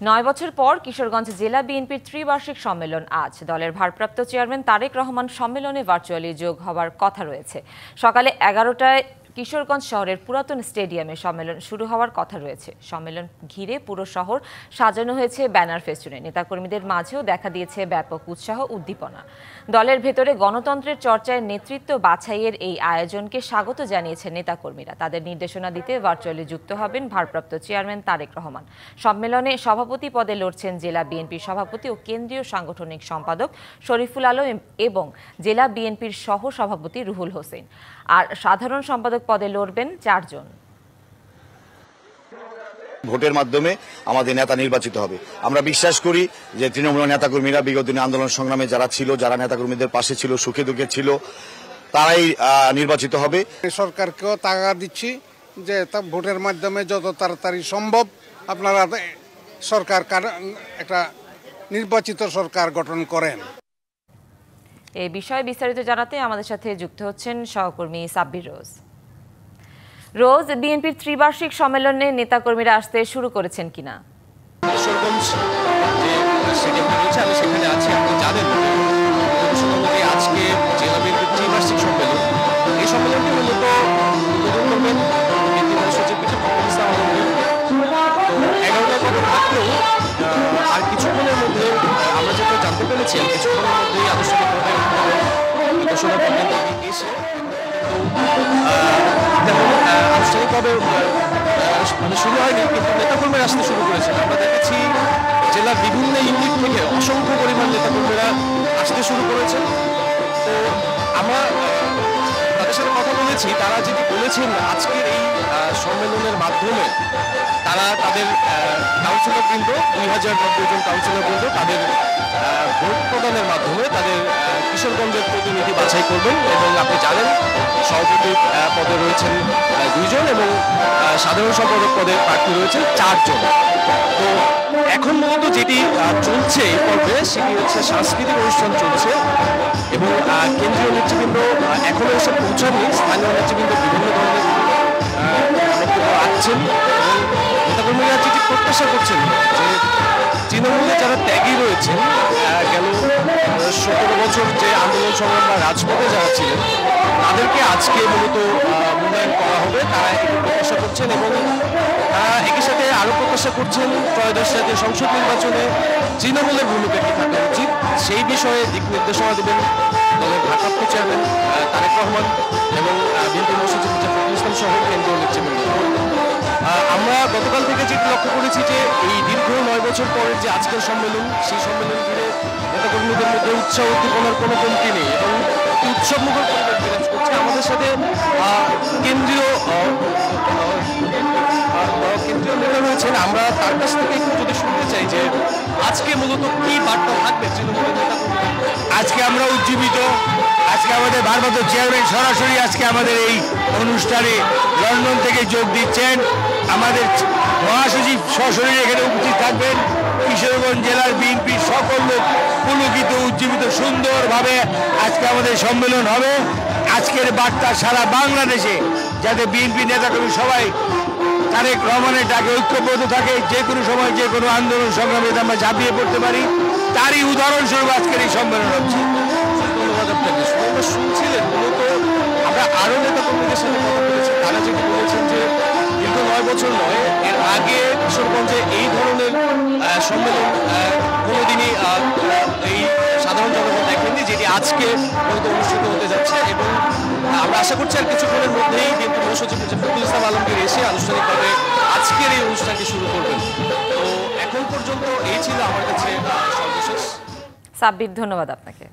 ৯ বছর পর কিশোরগঞ্জ জেলা বিএনপির ত্রিবার্ষিক সম্মেলন আজ। দলের ভারপ্রাপ্ত চেয়ারম্যান তারেক রহমান সম্মেলনে ভার্চুয়ালি যোগ হওয়ার কথা রয়েছে। সকালে ১১টায় কিশোরগঞ্জ শহরের পুরাতন স্টেডিয়ামে সম্মেলন শুরু হওয়ার কথা রয়েছে। সম্মেলন ঘিরে পুরো শহর সাজানো হয়েছে ব্যানার ফেস্টুনে। নেতাকর্মীদের মাঝেও দেখা দিয়েছে ব্যাপক উৎসাহ উদ্দীপনা। দলের ভেতরে গণতন্ত্রের চর্চায় নেতৃত্ব বাছাইয়ের এই আয়োজনকে স্বাগত জানিয়েছেন নেতাকর্মীরা। তাদের নির্দেশনা দিতে ভার্চুয়ালি যুক্ত হবেন ভারপ্রাপ্ত চেয়ারম্যান তারেক রহমান। সম্মেলনে সভাপতি পদে লড়ছেন জেলা বিএনপির সভাপতি ও কেন্দ্রীয় সাংগঠনিক সম্পাদক শরীফুল আলম এবং জেলা বিএনপির সহ সভাপতি রুহুল হোসেন। আর সাধারণ সম্পাদক পদে লড়বেন ৪ জন। ভোটের মাধ্যমে আমাদের নেতা নির্বাচিত হবে। আমরা বিশ্বাস করি যে তৃণমূল নেতাকর্মীরা বিগত দিনে আন্দোলন সংগ্রামে যারা ছিল, যারা নেতাকর্মীদের পাশে ছিল, সুখে দুঃখে ছিল, তারাই নির্বাচিত হবে। সরকারকেও তাগা দিচ্ছি যে ভোটের মাধ্যমে যত তাড়াতাড়ি সম্ভব আপনারা সরকার একটা নির্বাচিত সরকার গঠন করেন। এই বিষয়ে বিস্তারিত জানাতে আমাদের সাথে যুক্ত হচ্ছেন সহকর্মী সাব্বির রোজ। রোজ, বিএনপির ত্রিবার্ষিক সম্মেলনে নেতাকর্মীরা আসতে শুরু করেছেন কিনা? কিশোরগঞ্জ যে স্টেডিয়ামটা রয়েছে আমি সেখানে আছি। আপনি জানেন আজকে জেলা বিএনপির ত্রিবার্ষিক সম্মেলন। এই সম্মেলনটি মূলত উদ্বোধন করবেন বিএনপি মহাসচিব আলমগীর। তো 11টার পরে থাকলেও আর কিছুক্ষণের মধ্যে আমরা যেটা জানতে পেরেছি কিছুক্ষণের মধ্যেই আনুষ্ঠানিকভাবে ঘোষণা করবেন এসে। আনুষ্ঠানিকভাবে শুরু হয়নি, কিন্তু নেতাকর্মীরা আসতে শুরু করেছেন। আমরা দেখেছি জেলার বিভিন্ন ইউনিট থেকে অসংখ্য পরিমাণ নেতাকর্মীরা আসতে শুরু করেছেন। তো আমরা তাদের সাথে কথা বলেছি, তারা যেটি বলেছেন আজকের এই সম্মেলনের মাধ্যমে তারা তাদের কাউন্সিলরবৃন্দ ২০৯০ জন কাউন্সিলরবৃন্দ তাদের ভোট প্রদানের মাধ্যমে তাদের কিশোরগঞ্জের প্রতিনিধি বাছাই করবেন। এবং আপনি জানেন সভাপতি পদে রয়েছেন ২ জন এবং সাধারণ সম্পাদক পদে প্রার্থী রয়েছেন ৪ জন। তো এখন মূলত যেটি চলছে এই পর্বে সেটি হচ্ছে সাংস্কৃতিক অনুষ্ঠান চলছে এবং কেন্দ্রীয় নেতৃবৃন্দ এখনো এসে পৌঁছাননি। স্থানীয় নেতৃবৃন্দ বিভিন্ন ধরনের বক্তব্য রাখছেন এবং নেতাকর্মীরা যেটি প্রত্যাশা করছেন যে তৃণমূলে যারা ত্যাগী রয়েছেন, গেল ১৭ বছর যে আন্দোলন সংগ্রাম বা রাজপথে যারা ছিলেন তাদেরকে আজকে মূলত মূল্যায়ন করা হবে, তারা এটি প্রত্যাশা করছেন। এবং তারা একই সাথে আরও প্রত্যাশা করছেন ত্রয়োদশ জাতীয় সংসদ নির্বাচনে তৃণমূলের ভূমিকা কী থাকা উচিত সেই বিষয়ে দিক নির্দেশনা দেবেন দলের ভারপ্রাপ্ত চেয়ারম্যান তারেক রহমান এবং বিএনপি মহাসচিব ফখরুল ইসলাম সহ কেন্দ্রীয় নেতৃবৃন্দ। আমরা গতকাল থেকে যেটি লক্ষ্য করেছি যে এই দীর্ঘ ৯ বছর পরের যে আজকের সম্মেলন, সেই সম্মেলন ঘিরে নেতাকর্মীদের মধ্যে উৎসাহ উদ্দীপনার কোনো কমতি নেই এবং উৎসবমুখর পরিবেশ বিরাজ করছে। আমাদের সাথে কেন্দ্রীয় নেতা রয়েছেন, আমরা তার কাছ থেকে একটু যদি শুনতে চাই যে আজকে মূলত কি বার্তা থাকবে তৃণমূলের নেতাকর্মীদের। আজকে আমরা উজ্জীবিত। আজকে আমাদের ভারপ্রাপ্ত চেয়ারম্যান সরাসরি আজকে আমাদের এই অনুষ্ঠানে লন্ডন থেকে যোগ দিচ্ছেন। আমাদের মহাসচিব সশরীরে এখানে উপস্থিত থাকবেন। কিশোরগঞ্জ জেলার বিএনপির সকল লোক পুলকিত, উজ্জীবিত, সুন্দরভাবে আজকে আমাদের সম্মেলন হবে। আজকের বার্তা সারা বাংলাদেশে যাতে বিএনপি নেতাকর্মী সবাই তারেক রহমানের ডাকে ঐক্যবদ্ধ থাকে, যে কোনো সময় যে কোনো আন্দোলন সংগ্রামে আমরা ঝাঁপিয়ে পড়তে পারি, তারই উদাহরণস্বরূপ আজকের এই সম্মেলন হচ্ছে। ধন্যবাদ আপনাকে। শুনছিলেন মূলত আমরা আরও নেতাকর্মীদের সাথে কথা বলেছি, তারা যেটি বলেছেন যে দীর্ঘ ৯ বছর নয়, এর আগে কিশোরগঞ্জে এই ধরনের সম্মেলন কোনোদিনই এই সাধারণ জনগণ দেখেননি, যেটি আজকে মূলত অনুষ্ঠিত হতে যাচ্ছে। এবং আমরা আশা করছি আর কিছুক্ষণের মধ্যেই বিএনপি মহাসচিব ফখরুল ইসলাম আলমগীর এসে আনুষ্ঠানিকভাবে আজকের এই অনুষ্ঠানটি শুরু করবেন। তো এখন পর্যন্ত এই ছিল আমার কাছে সর্বশেষ। সাব্বির, ধন্যবাদ আপনাকে।